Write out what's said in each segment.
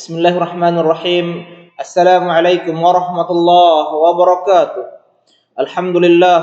Bismillahirrahmanirrahim. Assalamualaikum warahmatullahi wabarakatuh. Alhamdulillah.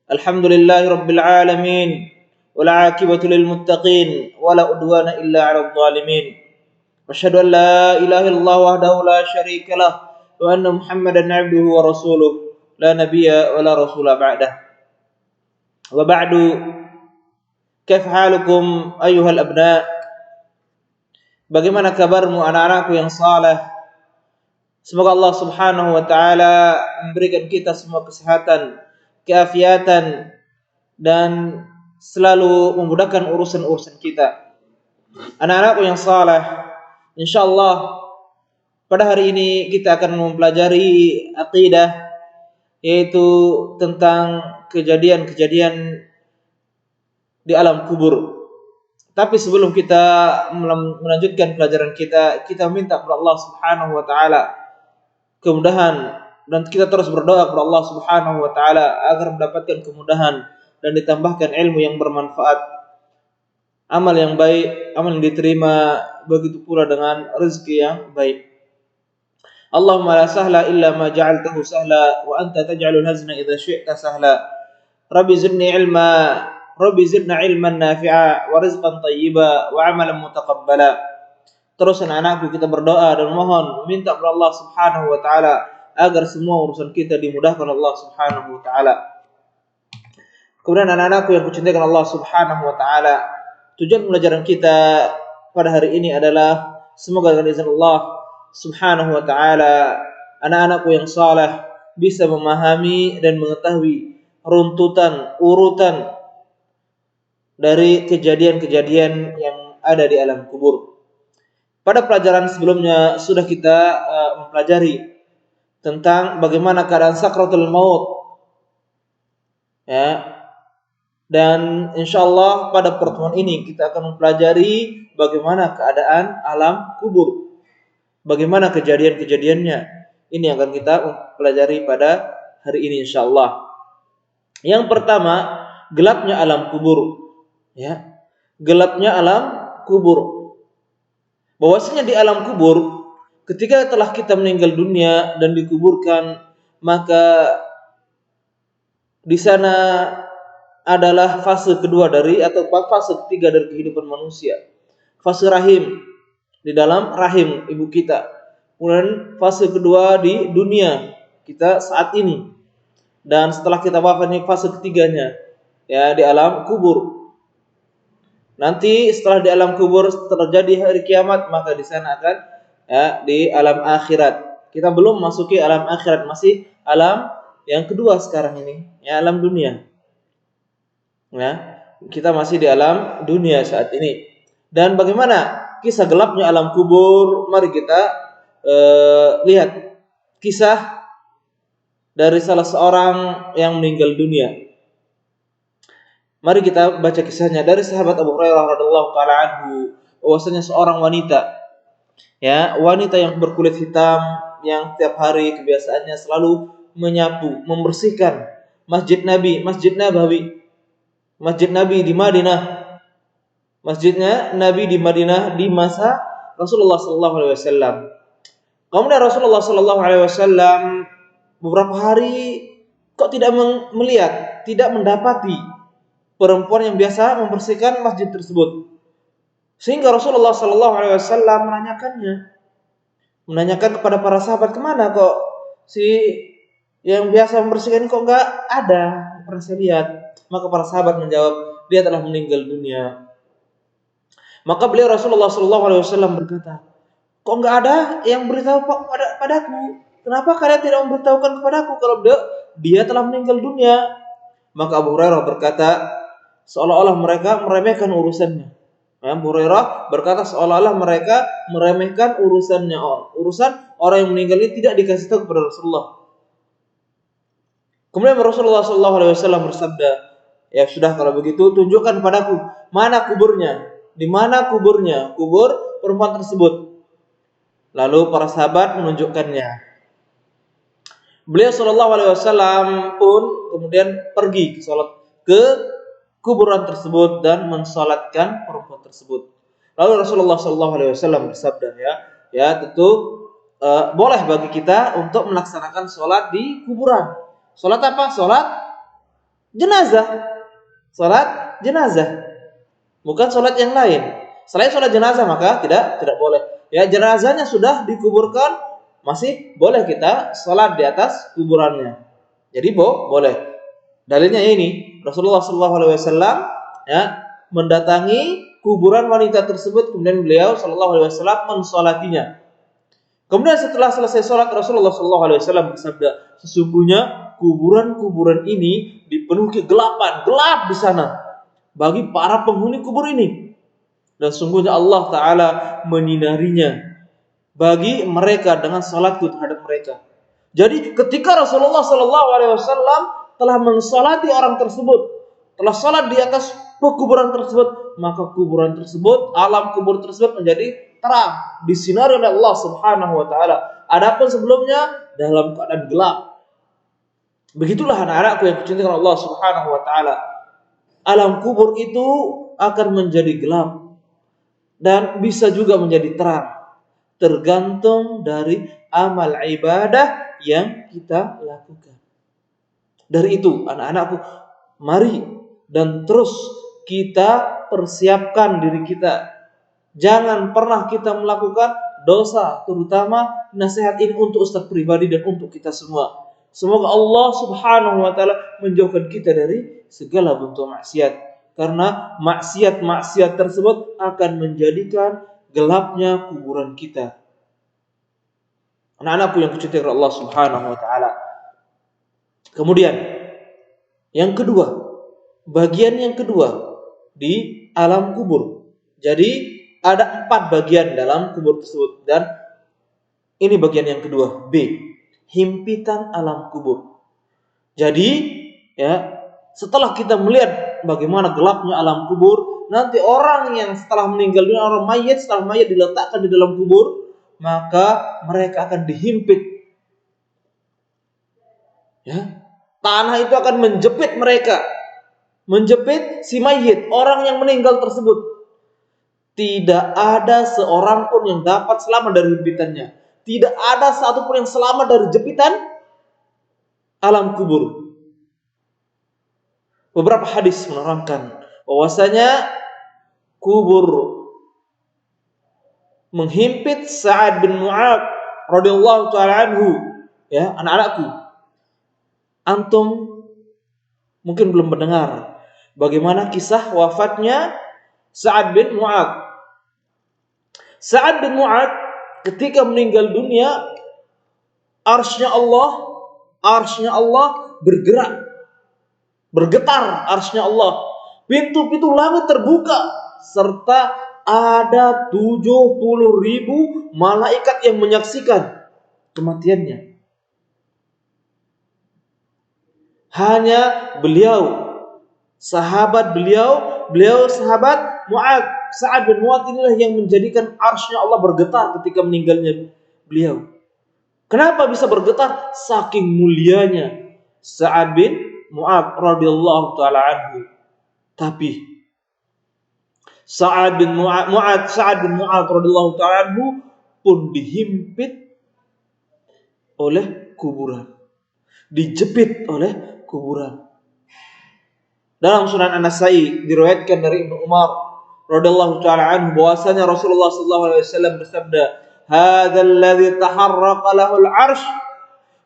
Alhamdulillahi rabbil alamin. Wal 'aqibatu lil muttaqin wa la udwana illa 'alal zalimin. Asyhadu an la ilaha illallah wahdahu la syarika lah wa anna Muhammadan 'abduhu wa rasuluh. La nabiyya wa la rasula ba'dah. Wa ba'du. Kaif halukum ayyuhal abna'? Bagaimana kabarmu anak-anakku yang saleh? Semoga Allah Subhanahu wa taala memberikan kita semua kesehatan, keafiatan dan selalu memudahkan urusan-urusan kita. Anak-anakku yang saleh, insyaallah pada hari ini kita akan mempelajari akidah, yaitu tentang kejadian-kejadian di alam kubur. Tapi sebelum kita melanjutkan pelajaran kita minta kepada Allah Subhanahu wa taala kemudahan dan kita terus berdoa kepada Allah Subhanahu wa taala agar mendapatkan kemudahan dan ditambahkan ilmu yang bermanfaat, amal yang baik, amal yang diterima, begitu pula dengan rezeki yang baik. Allahumma la sahla illa ma ja'altahu sahla wa anta taj'alul hazna idza syi'ta sahla. Rabbi zidni ilma, Rabbi zidna ilman nafi'a wa rizqan thayyiba wa amalan mutaqabbala. Terus anak-anakku kita berdoa dan mohon minta kepada Allah Subhanahu wa taala agar semua urusan kita dimudahkan Allah Subhanahu wa taala. Kemudian anak-anakku yang kucintakan Allah Subhanahu wa taala, tujuan pelajaran kita pada hari ini adalah semoga dengan izin Allah Subhanahu wa taala anak-anakku yang saleh bisa memahami dan mengetahui runtutan, urutan dari kejadian-kejadian yang ada di alam kubur. Pada pelajaran sebelumnya sudah kita mempelajari tentang bagaimana keadaan sakratul maut, ya. Dan insyaallah pada pertemuan ini kita akan mempelajari bagaimana keadaan alam kubur, bagaimana kejadian-kejadiannya. Ini yang akan kita pelajari pada hari ini insyaallah. Yang pertama, gelapnya alam kubur. Ya, gelapnya alam kubur. Bahwasanya di alam kubur, ketika telah kita meninggal dunia dan dikuburkan, maka di sana adalah fase kedua dari atau fase ketiga dari kehidupan manusia. Fase rahim, di dalam rahim ibu kita. Kemudian fase kedua di dunia kita saat ini. Dan setelah kita wafat ini fase ketiganya, ya, di alam kubur. Nanti setelah di alam kubur terjadi hari kiamat, maka di sana akan, ya, di alam akhirat. Kita belum masuki alam akhirat, masih alam yang kedua sekarang ini, ya, alam dunia. Ya, kita masih di alam dunia saat ini. Dan bagaimana kisah gelapnya alam kubur? Mari kita lihat kisah dari salah seorang yang meninggal dunia. Mari kita baca kisahnya dari sahabat Abu Hurairah radhiyallahu taala anhu, bahwasanya seorang wanita, ya, wanita yang berkulit hitam yang tiap hari kebiasaannya selalu menyapu, membersihkan Masjid Nabi, Masjid Nabawi, Masjid Nabi di Madinah. Masjidnya Nabi di Madinah di masa Rasulullah sallallahu alaihi wasallam. Kemudian Rasulullah sallallahu alaihi wasallam beberapa hari kok tidak melihat, tidak mendapati perempuan yang biasa membersihkan masjid tersebut. Sehingga Rasulullah sallallahu alaihi wasallam menanyakan kepada para sahabat, kemana kok si yang biasa membersihkan kok enggak ada, pernah saya lihat. Maka para sahabat menjawab, dia telah meninggal dunia. Maka beliau Rasulullah sallallahu alaihi wasallam berkata, kok enggak ada yang beritahu padaku? Kenapa kalian tidak memberitahukan kepadaku kalau dia telah meninggal dunia? Maka Abu Hurairah berkata, seolah-olah mereka meremehkan urusannya. Abu Hurairah berkata seolah-olah mereka meremehkan urusannya. Urusan orang yang meninggal ini tidak dikasih tahu kepada Rasulullah. Kemudian Rasulullah SAW bersabda, ya sudah kalau begitu tunjukkan padaku mana kuburnya, di mana kuburnya, kubur perempuan tersebut. Lalu para sahabat menunjukkannya. Beliau sallallahu alaihi wasallam pun kemudian pergi ke kuburan tersebut dan mensalatkan perempuan tersebut. Lalu Rasulullah sallallahu alaihi wasallam bersabda, ya, ya tentu boleh bagi kita untuk melaksanakan sholat di kuburan. Sholat apa? Sholat jenazah. Sholat jenazah, bukan sholat yang lain. Selain sholat jenazah maka tidak boleh. Ya, jenazahnya sudah dikuburkan, masih boleh kita sholat di atas kuburannya. Jadi boleh. Dalilnya ini, Rasulullah SAW ya mendatangi kuburan wanita tersebut, kemudian beliau SAW mensolatinya. Kemudian setelah selesai sholat, Rasulullah SAW bersabda, sesungguhnya kuburan-kuburan ini dipenuhi kegelapan, gelap di sana bagi para penghuni kubur ini. Dan sungguhnya Allah Ta'ala menyinarinya bagi mereka dengan salatku terhadap mereka. Jadi ketika Rasulullah SAW telah mensolati orang tersebut, telah salat di atas kuburan tersebut, maka kuburan tersebut, alam kubur tersebut menjadi terang, disinari oleh Allah Subhanahu wa taala. Adapun sebelumnya dalam keadaan gelap. Begitulah anak-anakku yang dicintai Allah Subhanahu wa taala. Alam kubur itu akan menjadi gelap dan bisa juga menjadi terang, tergantung dari amal ibadah yang kita lakukan. Dari itu anak-anakku, mari dan terus kita persiapkan diri kita. Jangan pernah kita melakukan dosa, terutama nasihat ini untuk ustaz pribadi dan untuk kita semua. Semoga Allah Subhanahu wa taala menjauhkan kita dari segala bentuk maksiat, karena maksiat-maksiat tersebut akan menjadikan gelapnya kuburan kita. Anak-anakku yang dicintai Allah Subhanahu wa taala. Kemudian yang kedua, bagian yang kedua di alam kubur. Jadi ada 4 bagian dalam kubur tersebut, dan ini bagian yang kedua, B, himpitan alam kubur. Jadi ya, setelah kita melihat bagaimana gelapnya alam kubur, nanti orang yang setelah meninggal dunia, orang mayit, setelah mayit diletakkan di dalam kubur, maka mereka akan dihimpit. Ya, tanah itu akan menjepit mereka, menjepit si mayit, orang yang meninggal tersebut. Tidak ada seorang pun yang dapat selamat dari himpitannya. Tidak ada satupun yang selamat dari jepitan alam kubur. Beberapa hadis menerangkan bahwasanya kubur menghimpit Sa'ad bin Mu'adz radhiyallahu taala anhu. Ya, anak-anakku, antum mungkin belum mendengar bagaimana kisah wafatnya Sa'ad bin Mu'adz. Sa'ad bin Mu'adz ketika meninggal dunia, arsy-Nya Allah bergerak, bergetar arsy-Nya Allah. Pintu-pintu langit terbuka, serta ada 70.000 malaikat yang menyaksikan kematiannya. Hanya beliau, sahabat Mu'adz, Sa'ad bin Mu'adz inilah yang menjadikan arsy-Nya Allah bergetar ketika meninggalnya beliau. Kenapa bisa bergetar? Saking mulianya Sa'ad bin Mu'adz radhiyallahu taala anhu. Tapi Sa'ad bin Mu'adz radhiyallahu taala anhu pun dihimpit oleh kuburan, dijepit oleh kuburan. Dalam Sunan An-Nasa'i diriwayatkan dari Ibnu Umar radhiyallahu taala anhu bahwasanya Rasulullah sallallahu alaihi wasallam bersabda, "Hadzal ladzi taharraqa lahu al-'arsy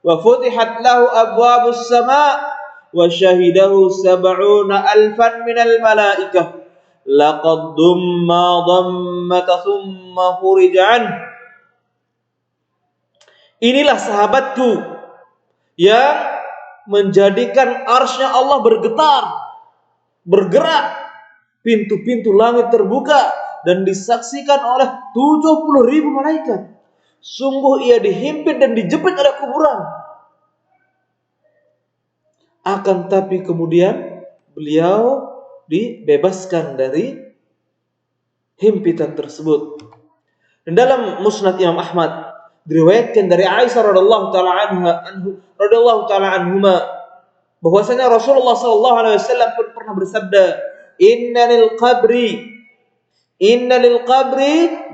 wa futihat lahu abwabus sama' wa syahidahu 70,000 minal malaikah laqad dhammata thumma furija an." Inilah sahabatku yang menjadikan arsy-Nya Allah bergerak, pintu-pintu langit terbuka dan disaksikan oleh 70.000 malaikat. Sungguh ia dihimpit dan dijepit oleh kuburan. Akan tapi kemudian beliau dibebaskan dari himpitan tersebut. Dan dalam Musnad Imam Ahmad diriwayatkan dari Aisyah radhiyallahu taala anhuma bahwasanya Rasulullah sallallahu alaihi wasallam pun pernah bersabda, "Inna lil qabri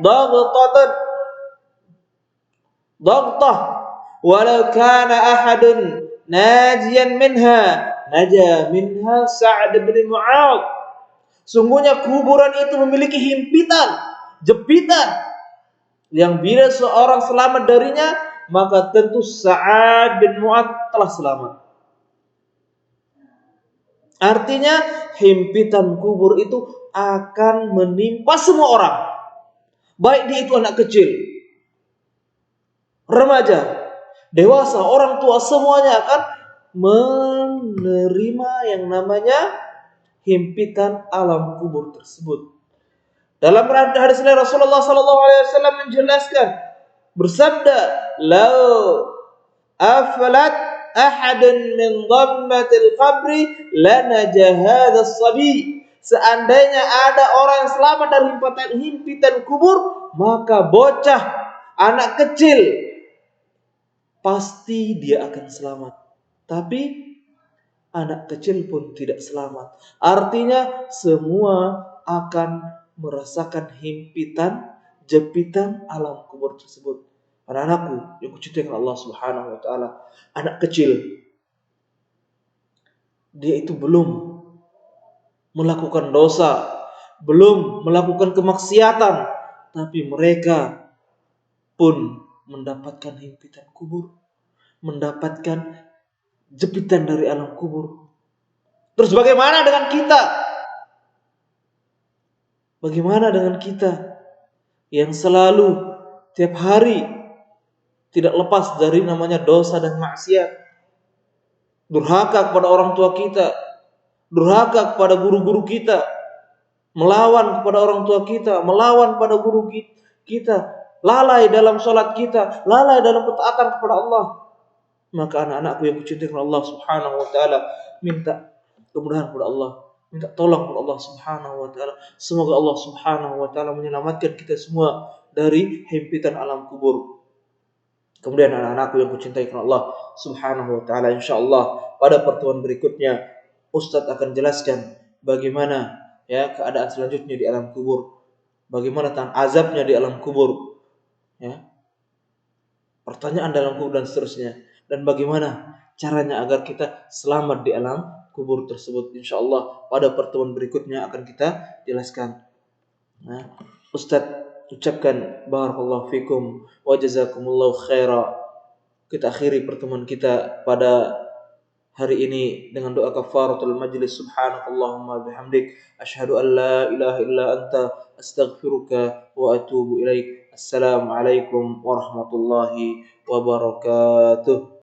daghtatan ضغطة ولو كان أحد ناجيا منها نجا منها سعد bin Mu'adz. Sungguhnya kuburan itu memiliki himpitan, jepitan, yang bila seorang selamat darinya, maka tentu Sa'ad bin Mu'adz telah selamat. Artinya himpitan kubur itu akan menimpa semua orang. Baik dia itu anak kecil, remaja, dewasa, orang tua, semuanya akan menerima yang namanya himpitan alam kubur tersebut. Dalam hadis ini Rasulullah SAW menjelaskan, bersabda, "Lau aflat ahadun min dhammatil qabri lanaja hadzal sabi." Seandainya ada orang yang selamat dari himpitan kubur, maka bocah, anak kecil, pasti dia akan selamat. Tapi anak kecil pun tidak selamat. Artinya semua akan merasakan himpitan, jepitan alam kubur tersebut. Anak-anakku yang kucintai Allah Subhanahu wa taala, anak kecil, dia itu belum melakukan dosa, belum melakukan kemaksiatan, tapi mereka pun mendapatkan himpitan kubur, mendapatkan jepitan dari alam kubur. Terus bagaimana dengan kita? Bagaimana dengan kita yang selalu tiap hari tidak lepas dari namanya dosa dan maksiat, durhaka kepada orang tua kita, durhaka kepada guru-guru kita, melawan kepada orang tua kita, melawan pada guru kita, lalai dalam sholat kita, lalai dalam ketaatan kepada Allah. Maka anak-anakku yang kucintai Allah Subhanahu wa taala, minta kemudahan kepada Allah, minta tolong kepada Allah Subhanahu wa taala. Semoga Allah Subhanahu wa taala menyelamatkan kita semua dari himpitan alam kubur. Kemudian anak-anakku yang kucintai Allah Subhanahu wa taala, insyaallah pada pertemuan berikutnya Ustadz akan jelaskan bagaimana ya keadaan selanjutnya di alam kubur, bagaimana tentang azabnya di alam kubur, ya, pertanyaan dalam kubur dan seterusnya, dan bagaimana caranya agar kita selamat di alam kubur tersebut. Insyaallah pada pertemuan berikutnya akan kita jelaskan. Nah, Ustadz ucapkan barakallahu fikum wa jazakumullahu khaira. Kita akhiri pertemuan kita pada hari ini dengan doa kafaratul majlis. Subhanakallahumma bihamdik asyhadu an la ilaha illa anta astaghfiruka wa atubu ilaik. Assalamualaikum warahmatullahi wabarakatuh.